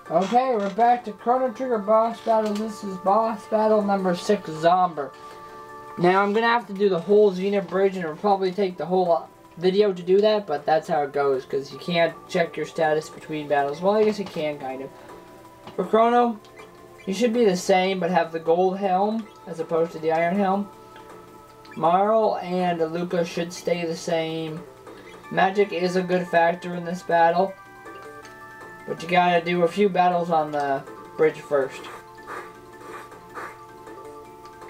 Okay, we're back to Chrono Trigger boss battle. This is boss battle number 6, Zombor. Now I'm gonna have to do the whole Zenan Bridge, and it'll probably take the whole video to do that, but that's how it goes, because you can't check your status between battles. Well, I guess you can, kind of. For Chrono, you should be the same, but have the gold helm, as opposed to the iron helm. Marl and Luca should stay the same. Magic is a good factor in this battle, but you gotta do a few battles on the bridge first.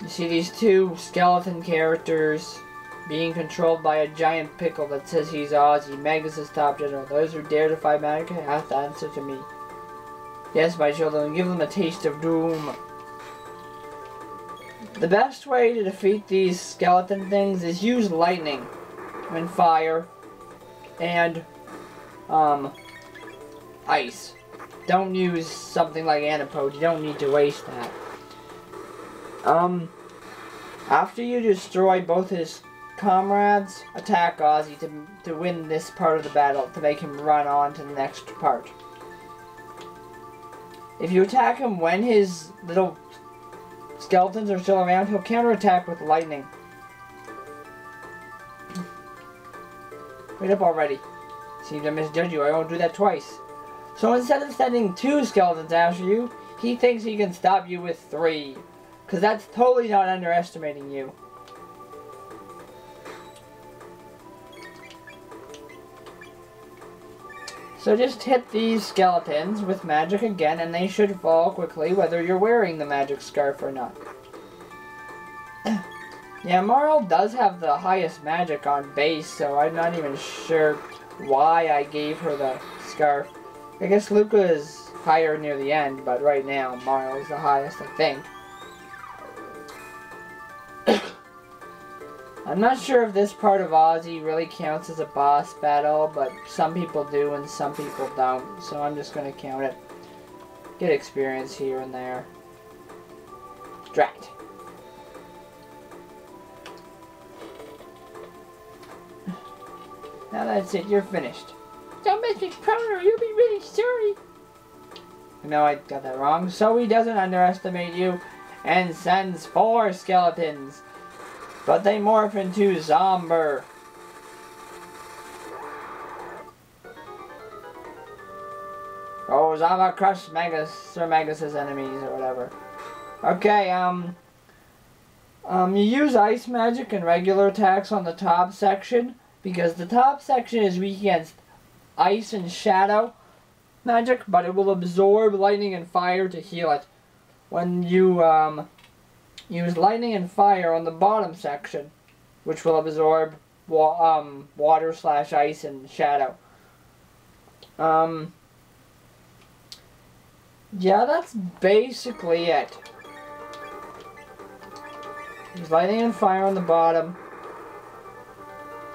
You see these two skeleton characters being controlled by a giant pickle that says he's Ozzy. Magus is top general. Those who dare defy magic have to answer to me. Yes, my children, give them a taste of doom. The best way to defeat these skeleton things is use lightning and fire and ice. Don't use something like Anapode. You don't need to waste that. After you destroy both his comrades, attack Ozzy to win this part of the battle, to make him run on to the next part. If you attack him when his little skeletons are still around, he'll counterattack with lightning. Wait up already. Seems I misjudged you. I won't do that twice. So instead of sending 2 skeletons after you, he thinks he can stop you with 3. Because that's totally not underestimating you. So just hit these skeletons with magic again, and they should fall quickly whether you're wearing the magic scarf or not. Yeah, Marl does have the highest magic on base, so I'm not even sure why I gave her the scarf. I guess Luca is higher near the end, but right now Marl is the highest, I think. I'm not sure if this part of Ozzy really counts as a boss battle, but some people do and some people don't, so I'm just going to count it. Get experience here and there. Drat. Now that's it, you're finished. Don't make me Chrono, you'll be really sorry. No, I got that wrong. So he doesn't underestimate you and sends 4 skeletons. But they morph into Zombor. Oh, Zombor crushed Magus, Sir Magus's enemies or whatever. Okay, you use ice magic and regular attacks on the top section, because the top section is weak against ice and shadow magic, but it will absorb lightning and fire to heal it. When you, use lightning and fire on the bottom section, which will absorb water / ice and shadow. Yeah, that's basically it. Use lightning and fire on the bottom,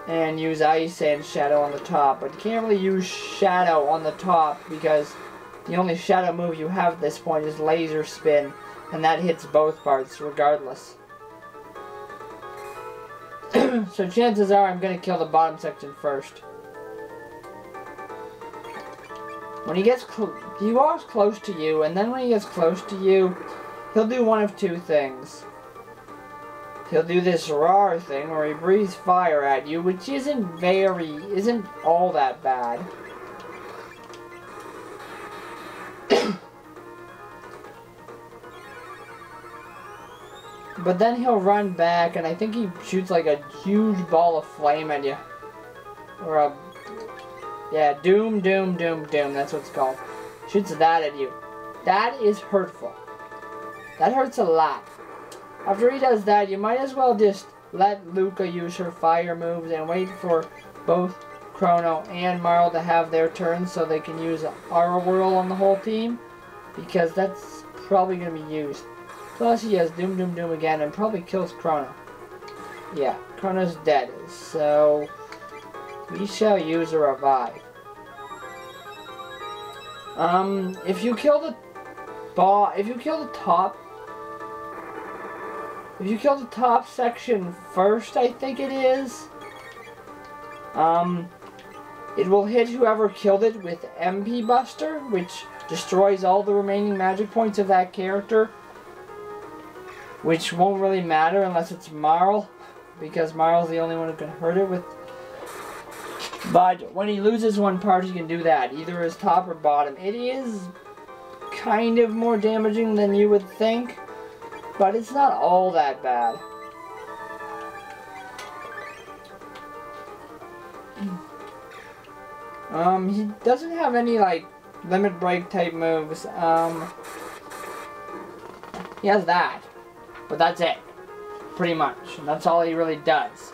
and use ice and shadow on the top. But you can't really use shadow on the top, because the only shadow move you have at this point is laser spin. And that hits both parts, regardless. So chances are I'm going to kill the bottom section first. When he gets he walks close to you, and then when he gets close to you, he'll do one of 2 things. He'll do this roar thing where he breathes fire at you, which isn't all that bad. But then he'll run back, and I think he shoots like a huge ball of flame at you. Or a... yeah, doom, that's what it's called. Shoots that at you. That is hurtful. That hurts a lot. After he does that, you might as well just let Luca use her fire moves and wait for both Chrono and Marl to have their turns so they can use Aura Whirl on the whole team. Because that's probably going to be used. Plus he has Doom again and probably kills Chrono. Yeah, Chrono's dead, so we shall use a revive. If you kill the top section first, I think it is, it will hit whoever killed it with MP Buster, which destroys all the remaining magic points of that character, which won't really matter unless it's Marl, because Marl's the only one who can hurt it with. But when he loses one part, he can do that, either his top or bottom. It is kind of more damaging than you would think, but it's not all that bad. He doesn't have any, like, limit break type moves. He has that, but that's it, pretty much. And that's all he really does.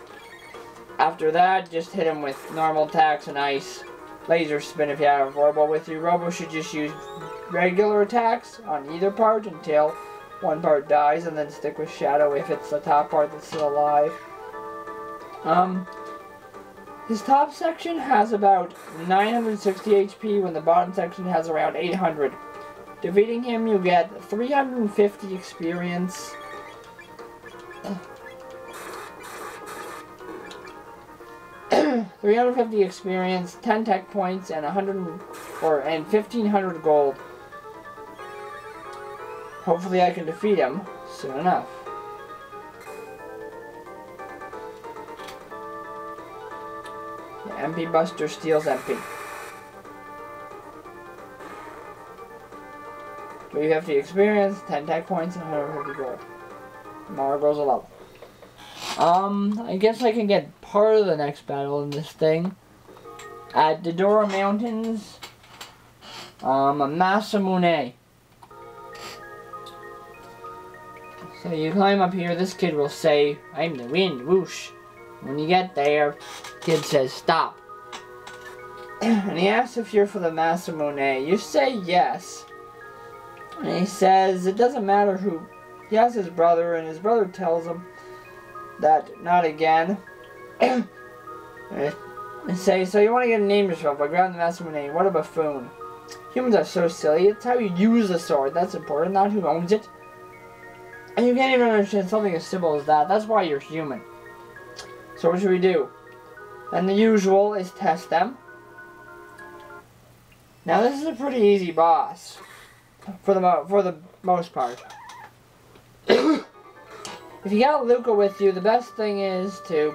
After that, just hit him with normal attacks and ice. Laser spin if you have Robo with you. Robo should just use regular attacks on either part until one part dies, and then stick with Shadow if it's the top part that's still alive. His top section has about 960 HP when the bottom section has around 800. Defeating him, you get 350 experience. 350 experience, 10 tech points, and 1500 gold. Hopefully I can defeat him soon enough. The MP Buster steals MP. 350 experience, 10 tech points, and 150 gold. Tomorrow goes a level. I guess I can get part of the next battle in this thing. At Denadoro Mountains, Masa Mune. So you climb up here, this kid will say, "I'm the wind, whoosh." When you get there, kid says, "Stop." And he asks if you're for the Masa Mune. You say yes. And he says it doesn't matter who. He asks his brother, and his brother tells him that not again. And say, "So you want to get a name yourself by grabbing the Masa Mune. What a buffoon. Humans are so silly. It's how you use the sword that's important, not who owns it. And you can't even understand something as simple as that. That's why you're human. So what should we do?" And the usual is test them. Now this is a pretty easy boss, for the most part. If you got Luca with you, the best thing is to,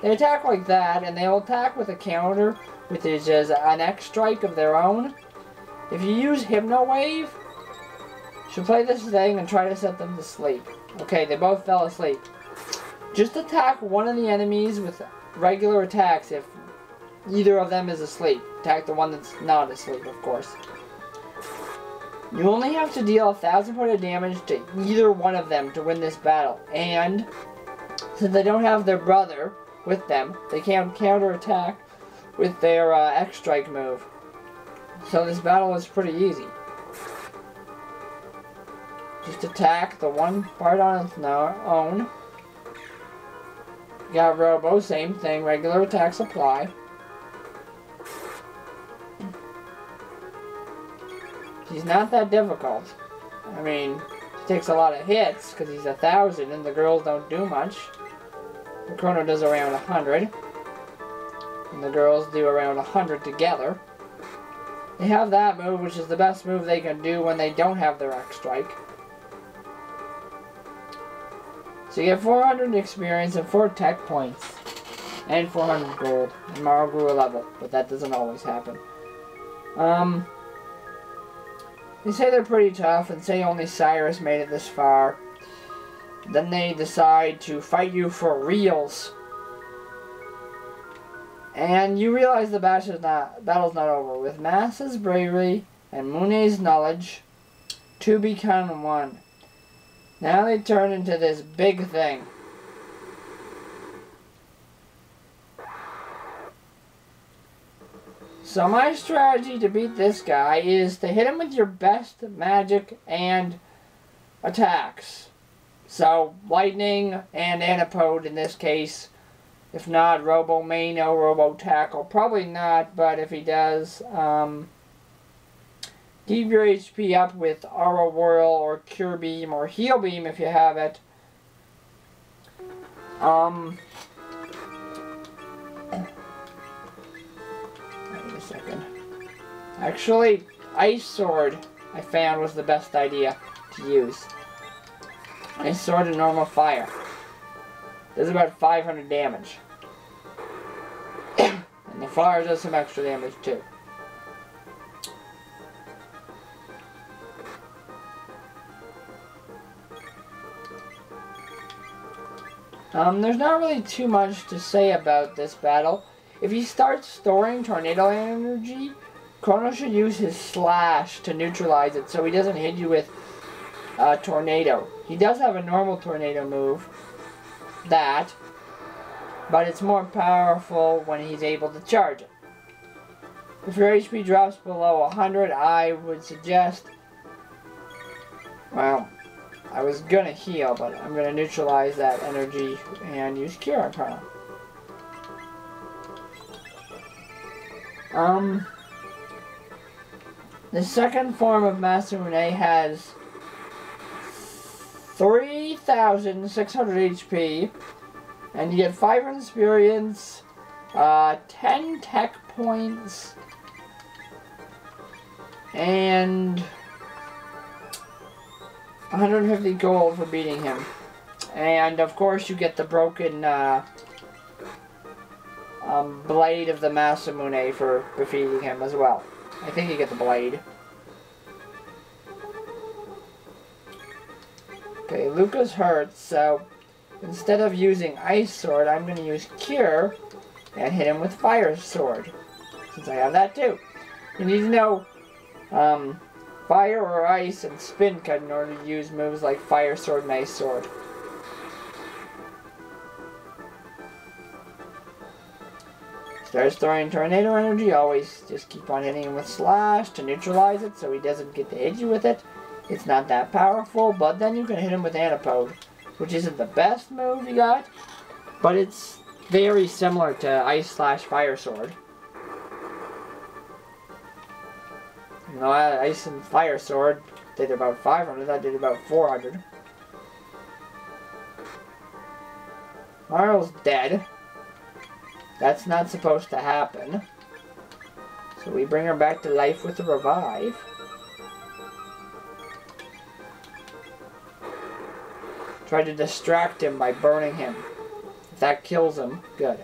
they attack like that, and they'll attack with a counter, which is just an X strike of their own. If you use Hypno Wave, she'll play this thing and try to set them to sleep. Okay, they both fell asleep. Just attack one of the enemies with regular attacks if either of them is asleep. Attack the one that's not asleep, of course. You only have to deal 1,000 points of damage to either one of them to win this battle. And since they don't have their brother with them, they can't counter-attack with their X-Strike move. So this battle is pretty easy. Just attack the one part on its own. You got Robo, same thing, regular attacks apply. He's not that difficult. I mean, he takes a lot of hits because he's 1,000 and the girls don't do much. The Chrono does around 100. And the girls do around 100 together. They have that move, which is the best move they can do when they don't have their X-Strike. So you get 400 experience and 4 tech points. And 400 gold. And Marl grew a level, but that doesn't always happen. They say they're pretty tough and say only Cyrus made it this far. Then they decide to fight you for reals. And you realize the battle's not over. With Masa's bravery and Mune's knowledge, two become one. Now they turn into this big thing. So my strategy to beat this guy is to hit him with your best magic and attacks. So lightning and Antipode in this case. If not, Robo Mano, Robo Tackle. Probably not, but if he does, keep your HP up with Aura Whirl or Cure Beam or Heal Beam if you have it. Wait a second. Actually, Ice Sword, I found, was the best idea to use. Ice Sword and normal fire. Does about 500 damage. And the fire does some extra damage too. There's not really too much to say about this battle. If he starts storing tornado energy, Chrono should use his slash to neutralize it so he doesn't hit you with tornado. He does have a normal tornado move, but it's more powerful when he's able to charge it. If your HP drops below 100, I would suggest, well, I was gonna heal, but I'm gonna neutralize that energy and use Cure on Chrono. The second form of Masa Mune has 3,600 HP, and you get 500 experience, 10 tech points, and 150 gold for beating him. And of course you get the broken blade of the Masa Mune for defeating him as well. I think you get the blade. Okay, Lucas hurts, so instead of using Ice Sword, I'm going to use Cure and hit him with Fire Sword, since I have that too. You need to know Fire or Ice and Spin Cut in order to use moves like Fire Sword and Ice Sword. Starts throwing tornado energy, always just keep on hitting him with slash to neutralize it so he doesn't get to hit you with it. It's not that powerful, but then you can hit him with Antipode, which isn't the best move you got, but it's very similar to Ice slash Fire Sword. You know, Ice and Fire Sword did about 500, that did about 400. Marl's dead. That's not supposed to happen. So we bring her back to life with a revive. Try to distract him by burning him. If that kills him, good.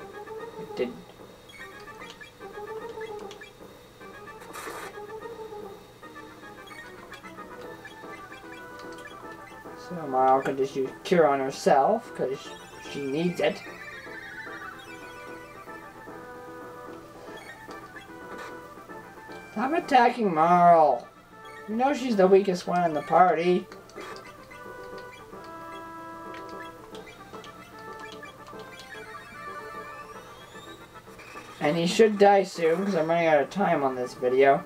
It didn't. So Marl can just use Cure on herself, because she needs it. Stop attacking Marl. You know she's the weakest one in the party. And he should die soon, because I'm running out of time on this video.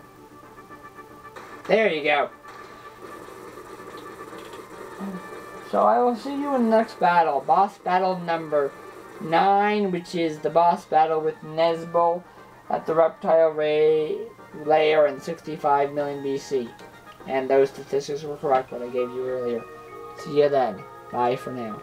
There you go. So I will see you in the next battle. Boss battle number 9, which is the boss battle with Nesbo at the Reptile Lair in 65 million BC. And those statistics were correct, what I gave you earlier. See you then. Bye for now.